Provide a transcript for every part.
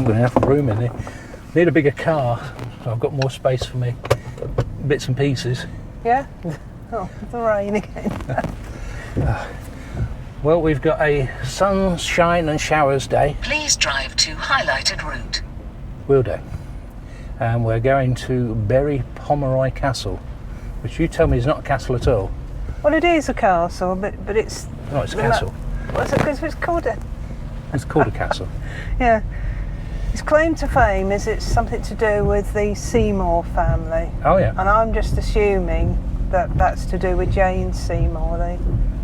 I'm going to have room in there. Need a bigger car, so I've got more space for me bits and pieces. Yeah? Oh, the rain again. Well, we've got a sunshine and showers day. Please drive to highlighted route. Will do. And we're going to Berry Pomeroy Castle, which you tell me is not a castle at all. Well, it is a castle, but it's... No, it's a castle. What's it? Because it's called a... It's called a castle. Yeah. Its claim to fame is it's something to do with the Seymour family. Oh, yeah. And I'm just assuming that that's to do with Jane Seymour, the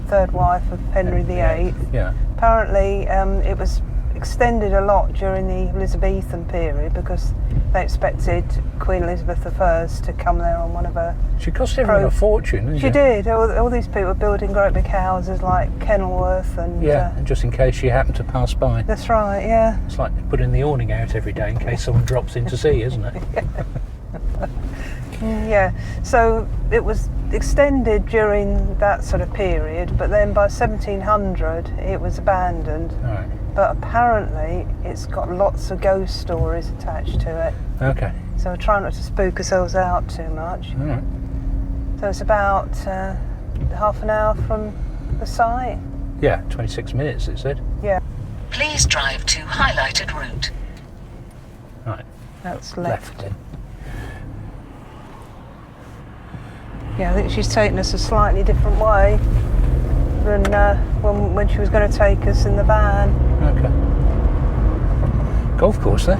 third wife of Henry VIII. Yeah. Apparently, it was extended a lot during the Elizabethan period because they expected Queen Elizabeth I to come there on one of her... She cost everyone a fortune, didn't she? She did. All these people were building great big houses like Kenilworth and... Yeah, and just in case she happened to pass by. That's right, yeah. It's like putting the awning out every day in case someone drops in to see, isn't it? Yeah, so it was extended during that sort of period, but then by 1700 it was abandoned. Right. But apparently it's got lots of ghost stories attached to it. Okay. So we're trying not to spook ourselves out too much. All right. So it's about half an hour from the site. Yeah, 26 minutes it said. Yeah. Please drive to highlighted route. Right. That's left. Then. Yeah, I think she's taken us a slightly different way than when she was going to take us in the van. Okay. Golf course there.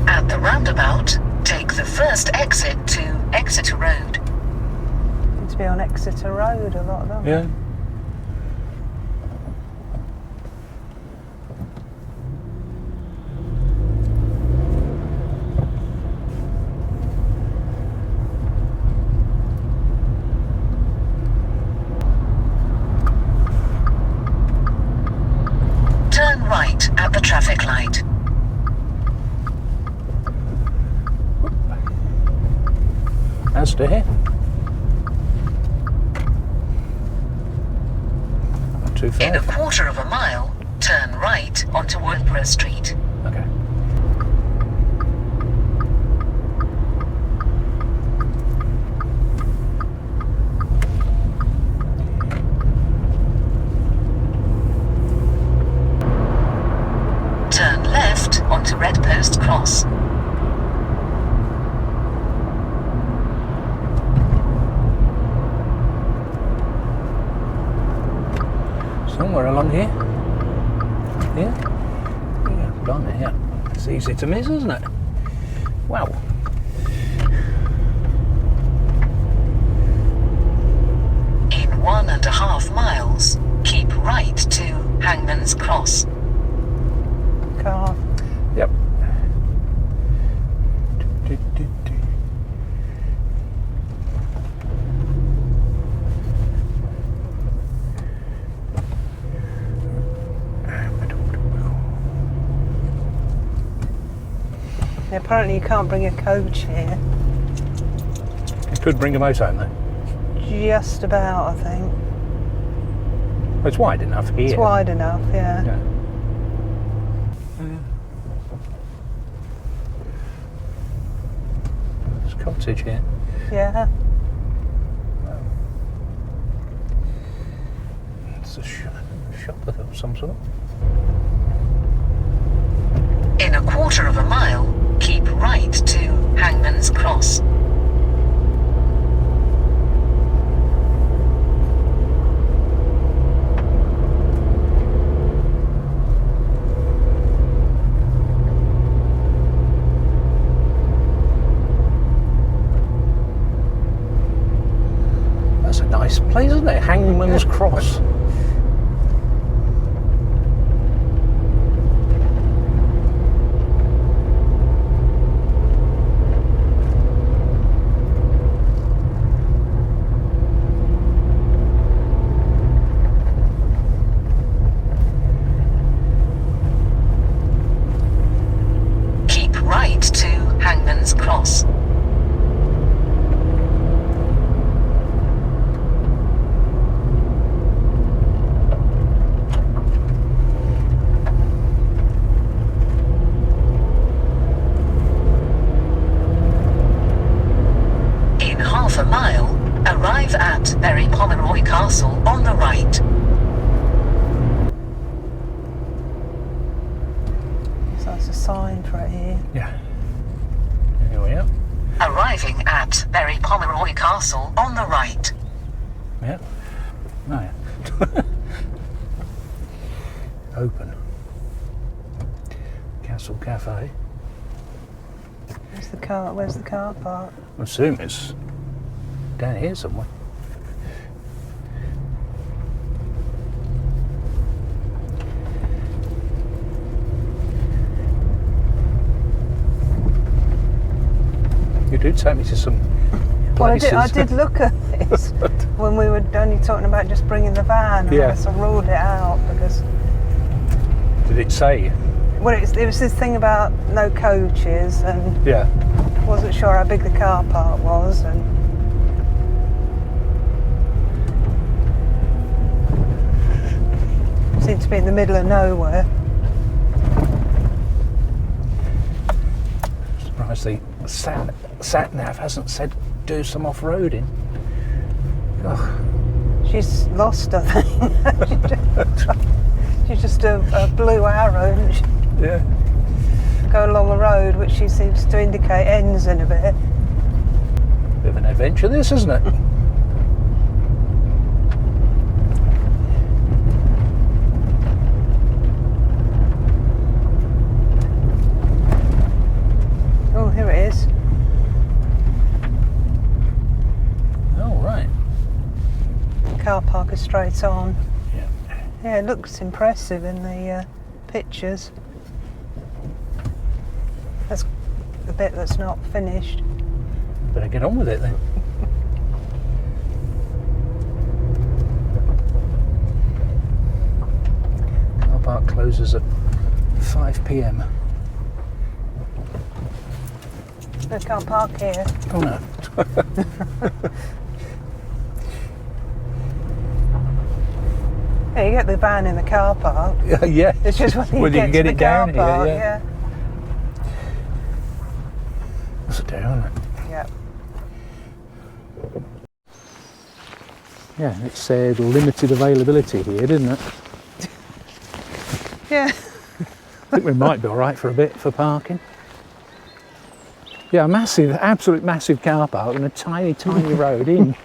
At the roundabout, take the first exit to Exeter Road. Seems to be on Exeter Road a lot, don't Yeah. Turn right at the traffic light. Asda here. Not too far. In a quarter of a mile, turn right onto Woodborough Street. Okay. Turn left onto Red Post Cross. Somewhere along here. Yeah. Yeah, blimey, yeah. It's easy to miss, isn't it? Wow. In 1.5 miles, keep right to Hangman's Cross. Car. Yep. Yeah, apparently you can't bring a coach here. You could bring a motorhome though. Just about, I think. Well, it's wide enough here. It's wide enough, yeah. Yeah. There's a cottage here. Yeah. It's a shop of some sort. In a quarter of a mile, keep right to Hangman's Cross. That's a nice place, isn't it? Hangman's Cross. Hangman's Cross. at Berry Pomeroy Castle on the right. So that's a sign for it here. Yeah. Here we are. Arriving at Berry Pomeroy Castle on the right. Yeah. Oh, yeah. Open. Castle Café. Where's the car park? I assume it's down here somewhere. You do take me to some places. Well, I did look at this when we were only talking about just bringing the van. And Yeah. I ruled it out because Did it say? well, it was this thing about no coaches, and Yeah. wasn't sure how big the car park was, and seemed to be in the middle of nowhere. Surprised the sat nav hasn't said do some off-roading. Oh, She's lost, I think. She's just a blue arrow, and she yeah. go along a road which she seems to indicate ends in a bit. Bit of an adventure, this, isn't it? Oh, here it is. Oh, right. Car park is straight on. Yeah. Yeah, it looks impressive in the pictures. That's the bit that's not finished. Better get on with it then. Car park closes at 5 p.m. I can't park here. Oh no. Yeah, you get the van in the car park. Yeah. It's just when you Well, get can to get the it car down park, here, yeah. That's a down, isn't it? Yeah. Yeah, it said limited availability here, didn't it? Yeah. I think we might be all right for a bit for parking. Yeah, a massive, absolute massive car park and a tiny, tiny road in.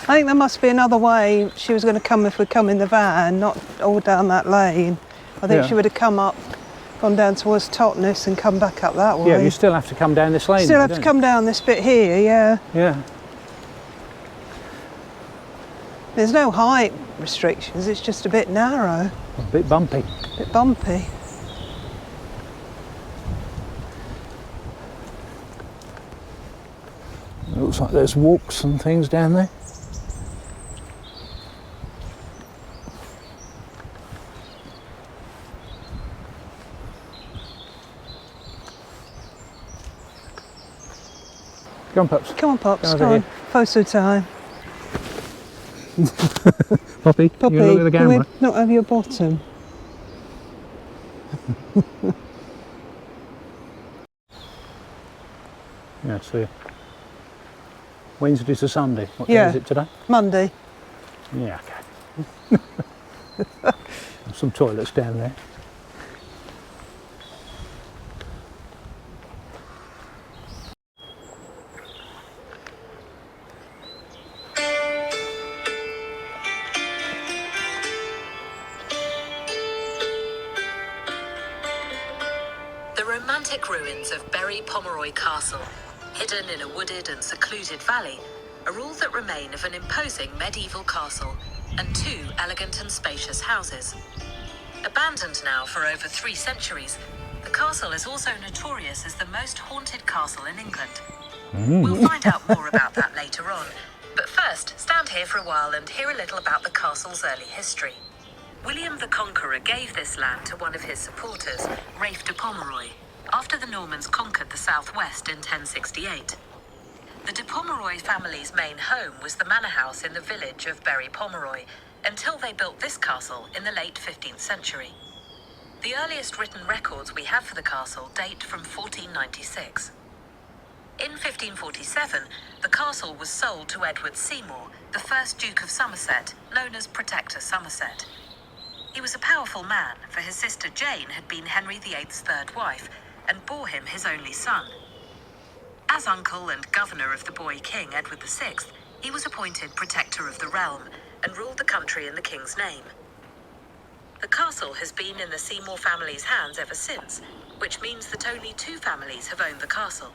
I think there must be another way she was going to come if we come in the van, not all down that lane. I think Yeah. she would have gone down towards Totnes and come back up that way. Yeah, you still have to come down this lane. Still have don't to you? come down this bit here, yeah. Yeah. There's no height restrictions, it's just a bit narrow, A bit bumpy. a bit bumpy. It looks like there's walks and things down there. Come on, Pups. Come on, Pops, Come come over on. here. Photo time. Poppy, Poppy, you gonna look at the can we camera? not have your bottom? Yeah, so Wednesday to Sunday. What day Yeah. is it today? Monday. Yeah, okay. Some toilets down there. The romantic ruins of Berry Pomeroy Castle, hidden in a wooded and secluded valley, are all that remain of an imposing medieval castle and two elegant and spacious houses. Abandoned now for over 3 centuries, the castle is also notorious as the most haunted castle in England. We'll find out more about that later on, but first, stand here for a while and hear a little about the castle's early history. William the Conqueror gave this land to one of his supporters, Ralph de Pomeroy, after the Normans conquered the southwest in 1068. The de Pomeroy family's main home was the manor house in the village of Berry Pomeroy, until they built this castle in the late 15th century. The earliest written records we have for the castle date from 1496. In 1547, the castle was sold to Edward Seymour, the first Duke of Somerset, known as Protector Somerset. He was a powerful man, for his sister Jane had been Henry VIII's third wife and bore him his only son. As uncle and governor of the boy king Edward VI, he was appointed protector of the realm and ruled the country in the king's name. The castle has been in the Seymour family's hands ever since, which means that only 2 families have owned the castle.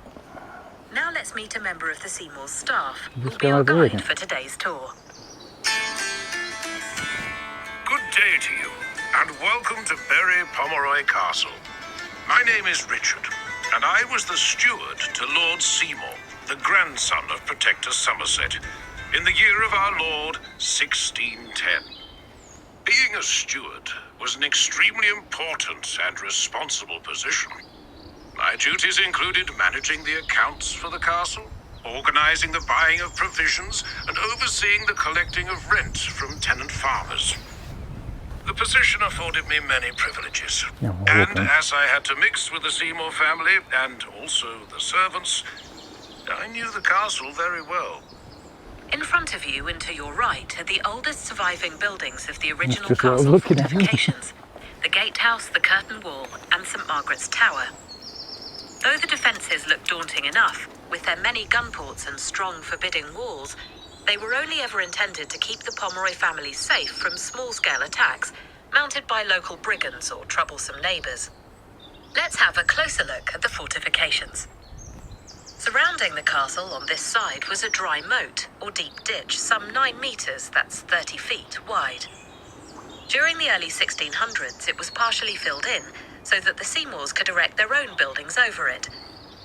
Now let's meet a member of the Seymour's staff, who will be our guide for today's tour. Good day to you, and welcome to Berry Pomeroy Castle. My name is Richard, and I was the steward to Lord Seymour, the grandson of Protector Somerset, in the year of our Lord 1610. Being a steward was an extremely important and responsible position. My duties included managing the accounts for the castle, organizing the buying of provisions, and overseeing the collecting of rent from tenant farmers. The position afforded me many privileges, and as I had to mix with the Seymour family and also the servants, I knew the castle very well. In front of you and to your right are the oldest surviving buildings of the original castle fortifications, the gatehouse, the curtain wall, and St. Margaret's Tower. Though the defences looked daunting enough, with their many gun ports and strong forbidding walls, they were only ever intended to keep the Pomeroy family safe from small-scale attacks mounted by local brigands or troublesome neighbours. Let's have a closer look at the fortifications. Surrounding the castle on this side was a dry moat, or deep ditch, some 9 metres, that's 30 feet, wide. During the early 1600s, it was partially filled in, so that the Seymours could erect their own buildings over it.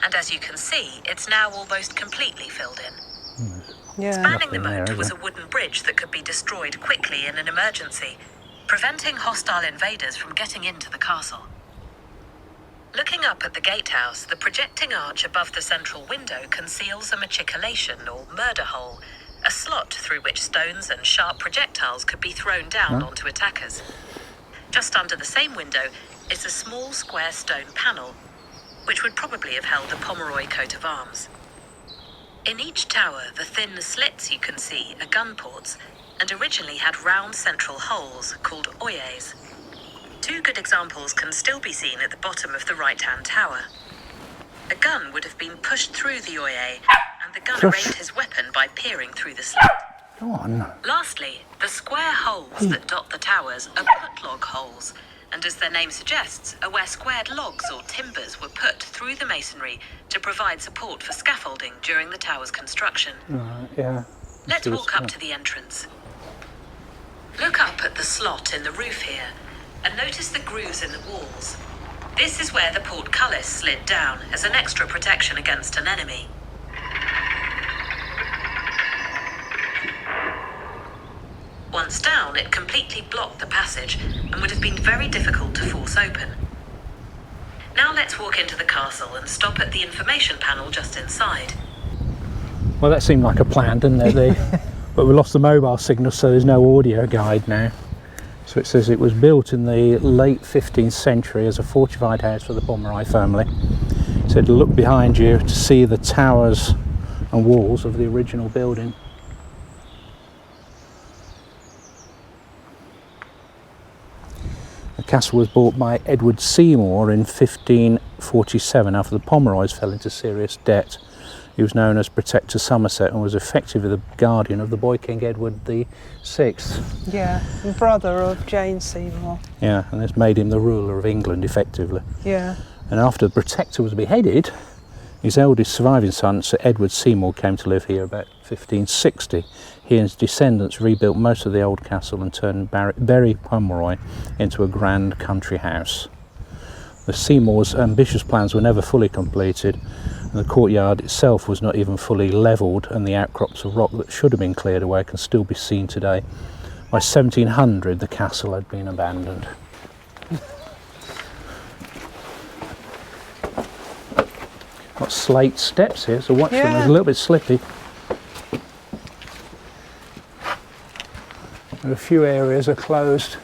And as you can see, it's now almost completely filled in. Yeah. Spanning the moat was a wooden bridge that could be destroyed quickly in an emergency, preventing hostile invaders from getting into the castle. Looking up at the gatehouse, the projecting arch above the central window conceals a matriculation or murder hole, a slot through which stones and sharp projectiles could be thrown down onto attackers. Just under the same window is a small square stone panel, which would probably have held a Pomeroy coat of arms. In each tower, the thin slits you can see are gun ports, and originally had round central holes called oyers. 2 good examples can still be seen at the bottom of the right-hand tower. A gun would have been pushed through the oyer, and the gunner aimed his weapon by peering through the slit. Go on. Lastly, the square holes that dot the towers are put-log holes, and as their name suggests, are where squared logs or timbers were put through the masonry to provide support for scaffolding during the tower's construction. Yeah. Let's walk up to the entrance. Look up at the slot in the roof here, and notice the grooves in the walls. This is where the portcullis slid down as an extra protection against an enemy. Once down, it completely blocked the passage and would have been very difficult to force open. Now let's walk into the castle and stop at the information panel just inside. Well, that seemed like a plan, didn't it? But we lost the mobile signal, so there's no audio guide now. So it says it was built in the late 15th century as a fortified house for the Pomeroy family. It said look behind you to see the towers and walls of the original building. The castle was bought by Edward Seymour in 1547 after the Pomeroys fell into serious debt. He was known as Protector Somerset and was effectively the guardian of the boy king Edward VI. Yeah, and brother of Jane Seymour. Yeah, and this made him the ruler of England effectively. Yeah. And after the Protector was beheaded, his eldest surviving son, Sir Edward Seymour, came to live here about 1560. He and his descendants rebuilt most of the old castle and turned Berry Pomeroy into a grand country house. The Seymours' ambitious plans were never fully completed, and the courtyard itself was not even fully levelled, and the outcrops of rock that should have been cleared away can still be seen today. By 1700 the castle had been abandoned. Got slate steps here, so watch them, they're a little bit slippy. And a few areas are closed.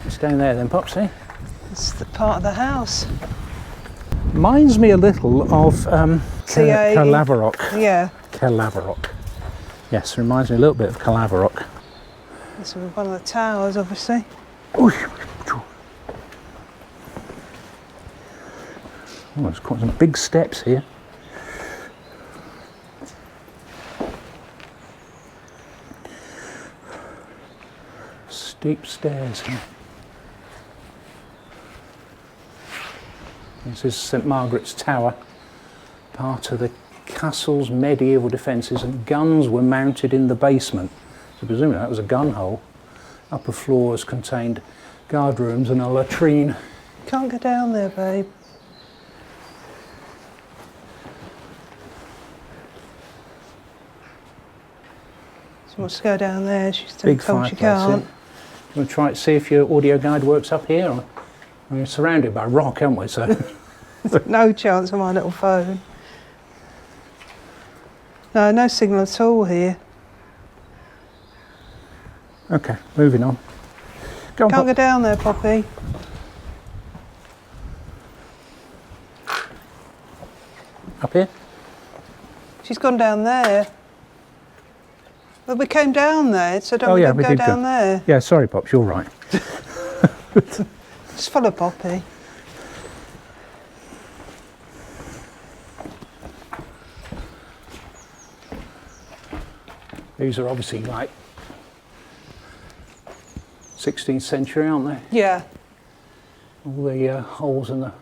It's down there then, Popsy. It's the part of the house. Reminds me a little of Calaverock. Yeah. Calaverock. Yes, reminds me a little bit of Calaverock. This is one of the towers, obviously. Oh, there's quite some big steps here. Steep stairs here. This is St Margaret's Tower, part of the castle's medieval defences, and guns were mounted in the basement. So presumably that was a gun hole. Upper floors contained guard rooms and a latrine. Can't go down there, babe. She wants to go down there. She's Big told she fireplace. can't. We'll try to see if your audio guide works up here. We're surrounded by rock, aren't we? So No chance on my little phone. No signal at all here. okay, moving on. Go on, Can't Pop. go down there, Poppy. Up here. She's gone down there. Well, we came down there, so don't Oh we yeah, go we did down go. there? Yeah, sorry, Pops, you're right. Just follow Poppy. These are obviously like 16th century, aren't they? Yeah. All the holes in the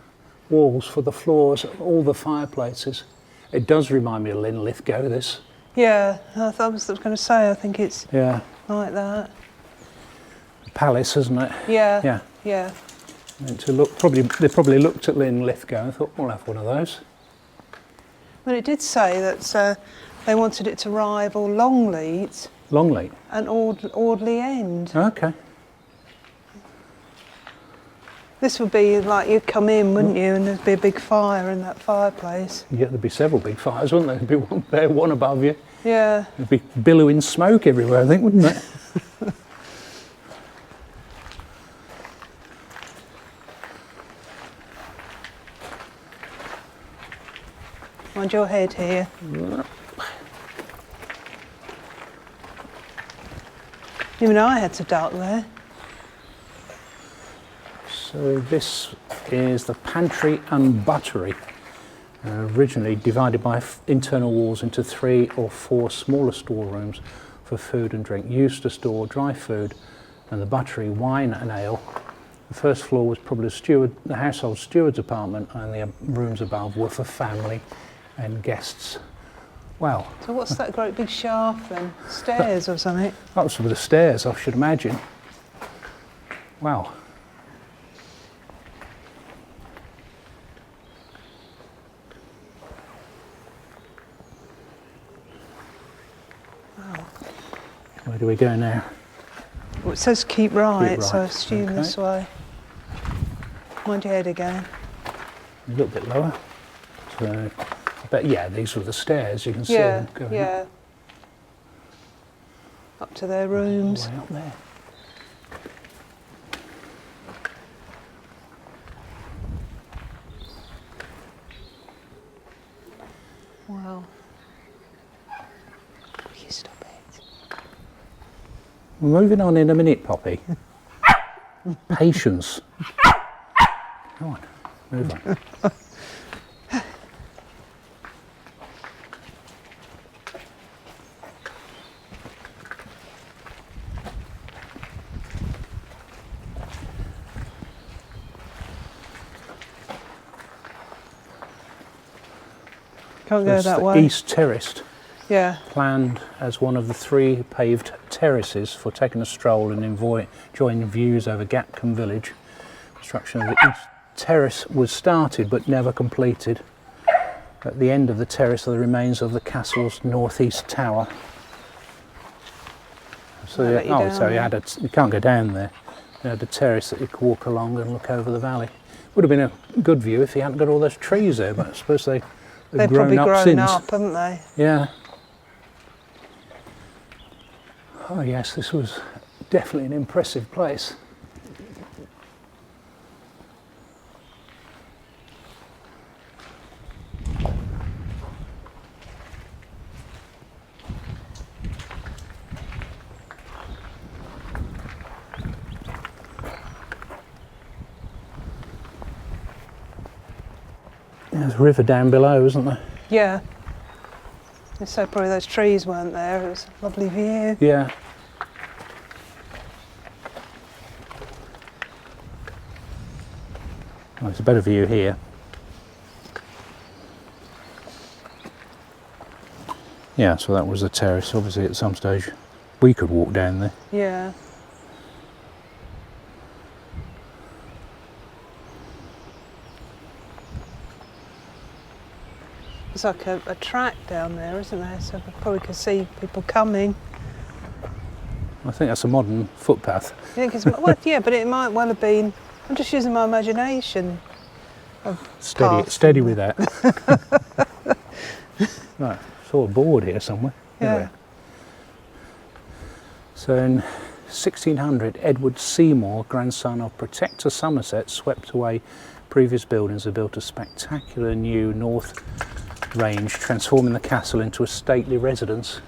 walls for the floors, all the fireplaces. It does remind me of Linlithgow, this. Yeah, I was going to say, I think it's Yeah. like that. Palace, isn't it? Yeah. Yeah. Yeah. Meant to look, they probably looked at Linlithgow and thought, we'll have one of those. Well, it did say that they wanted it to rival Longleat Longleat. and Audley End. Okay. This would be like you'd come in, wouldn't you, and there'd be a big fire in that fireplace. Yeah, there'd be several big fires, wouldn't there? There'd be one there, one above you. Yeah. There'd be billowing smoke everywhere, I think, wouldn't it? Mind your head here. Even I had to duck there. So this is the Pantry and Buttery, originally divided by internal walls into 3 or 4 smaller storerooms for food and drink, used to store dry food, and the buttery, wine and ale. The first floor was probably the household steward's apartment, and the rooms above were for family and guests. Wow. So what's that great big shaft then? Stairs or something? That was with the stairs, I should imagine. Wow. Where do we go now? Well, it says keep right, Keep so I right, assume okay. this way. Mind your head again. A little bit lower. So, but yeah, these were the stairs. You can see Yeah, them going yeah. Up to their all the rooms. way up there. Wow. Will you stop it? We're moving on in a minute, Poppy. Patience. Come on, move on. Can't go That's that the way. East Terrace, Yeah. planned as one of the 3 paved terraces for taking a stroll and enjoying views over Gatcombe village. Construction of the East Terrace was started but never completed. At the end of the terrace are the remains of the castle's northeast tower. So, Won't let you down so you can't go down there. You had a terrace that you could walk along and look over the valley. Would have been a good view if you hadn't got all those trees there, but I suppose they've They've grown probably up grown since. up, haven't they? Yeah. Oh yes, this was definitely an impressive place. There's a river down below, isn't there? Yeah. So probably those trees weren't there. It was a lovely view. Yeah. Well, it's a better view here. Yeah, so that was the terrace. Obviously at some stage we could walk down there. Yeah. There's like a track down there, isn't there? So we probably could see people coming. I think that's a modern footpath. You think it's, well, yeah, but it might well have been. I'm just using my imagination. Steady with that. Right, saw a board here somewhere. Yeah. Anyway. So in 1600, Edward Seymour, grandson of Protector Somerset, swept away previous buildings and built a spectacular new north range, transforming the castle into a stately residence.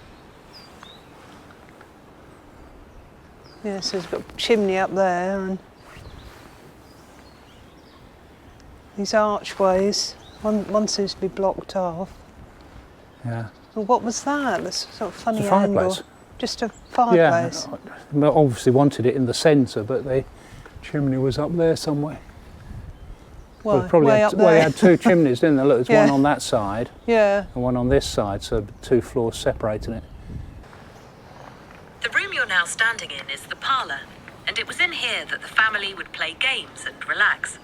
Yeah, so it's got a chimney up there and these archways. One seems to be blocked off. Yeah. Well, what was that? This sort of funny It's a angle. fireplace. Just a fireplace. Yeah, they obviously wanted it in the centre, but the chimney was up there somewhere. Why? Well, probably Way had, up well, they there. had two chimneys, didn't they? Look, there's Yeah. one on that side Yeah. and one on this side, so 2 floors separating it. The room you're now standing in is the parlour, and it was in here that the family would play games and relax.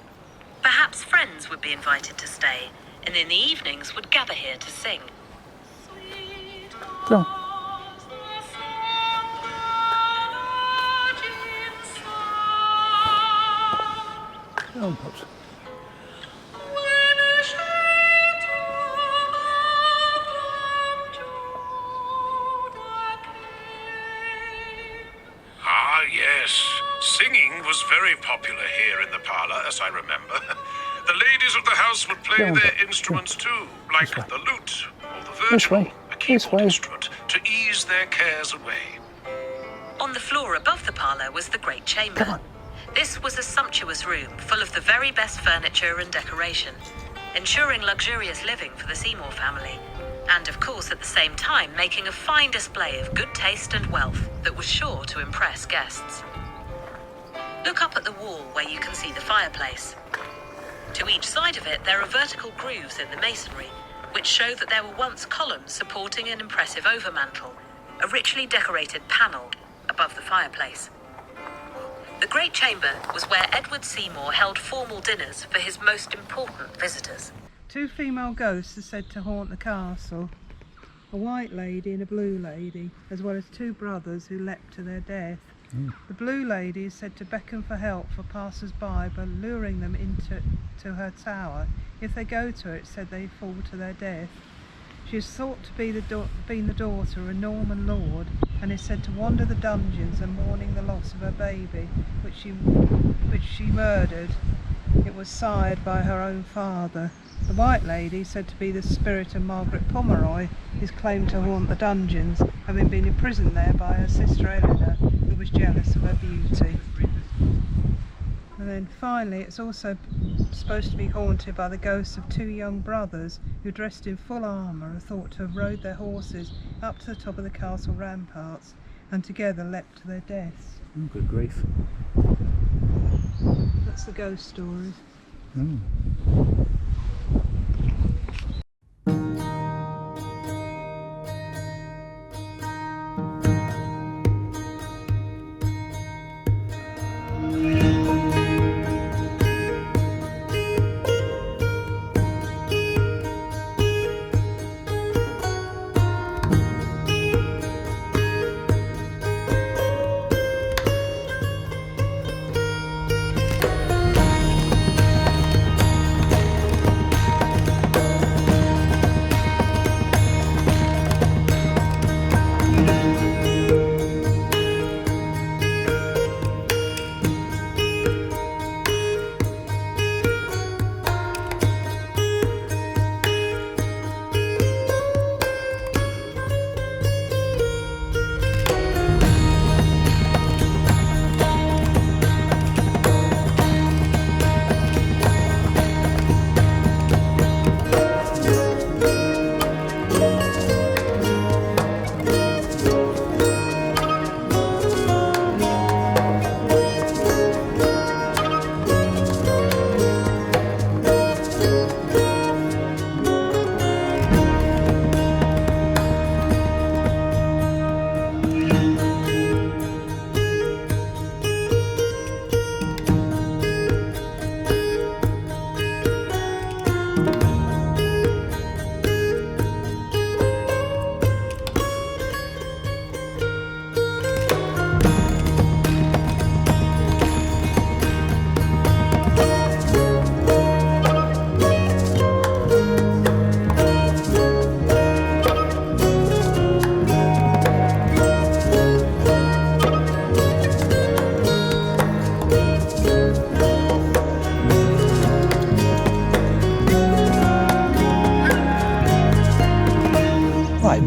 Perhaps friends would be invited to stay, and in the evenings would gather here to sing. Go on. Oh, Pops. Ah, yes. Singing was very popular here in the parlour, as I remember. The ladies of the house would play Go on, their Bob. instruments too, like the lute or the This virginal, way. a This keyboard way. instrument, to ease their cares away. On the floor above the parlour was the great chamber. This was a sumptuous room full of the very best furniture and decoration, ensuring luxurious living for the Seymour family, and of course at the same time making a fine display of good taste and wealth that was sure to impress guests. Look up at the wall where you can see the fireplace. To each side of it there are vertical grooves in the masonry, which show that there were once columns supporting an impressive overmantel, a richly decorated panel above the fireplace. The Great Chamber was where Edward Seymour held formal dinners for his most important visitors. 2 female ghosts are said to haunt the castle. A white lady and a blue lady, as well as 2 brothers who leapt to their death. The blue lady is said to beckon for help for passers-by by luring them into her tower. If they go to her, it's said they fall to their death. She is thought to be the daughter of a Norman lord, and is said to wander the dungeons and mourning the loss of her baby, which she murdered. It was sired by her own father. The White Lady, said to be the spirit of Margaret Pomeroy, is claimed to haunt the dungeons, having been imprisoned there by her sister Eleanor, who was jealous of her beauty. And then finally, it's also supposed to be haunted by the ghosts of 2 young brothers who, dressed in full armour, are thought to have rode their horses up to the top of the castle ramparts and together leapt to their deaths. Oh, good grief. That's the ghost stories. Mm.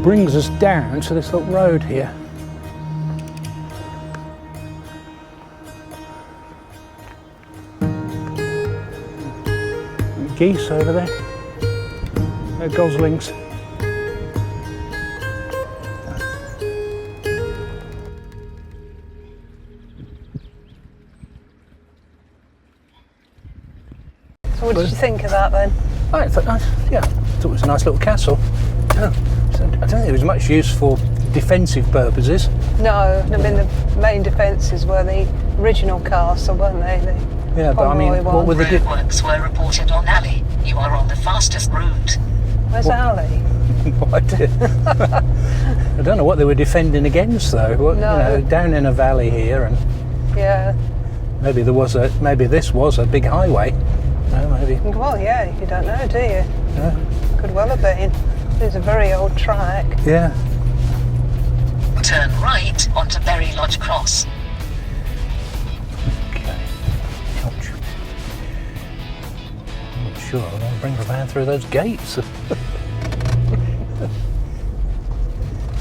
brings us down to this little road here. Geese over there. They're goslings. So what did you think of that then? I thought it was a nice little castle. I don't think it was much use for defensive purposes. No, I mean the main defences were the original castle, weren't they? Yeah, but I mean, Pomeroy what one. were the Roadworks were reported on Alley. You are on the fastest route. Where's Ali? No idea. I don't know what they were defending against though. What, No. You know, down in a valley here, and Yeah. maybe this was a big highway. No, maybe. Well, yeah, you don't know, do you? No. Could well have been. It's a very old track. Yeah. Turn right onto Berry Lodge Cross. Okay. Ouch. I'm not sure I want to bring the van through those gates.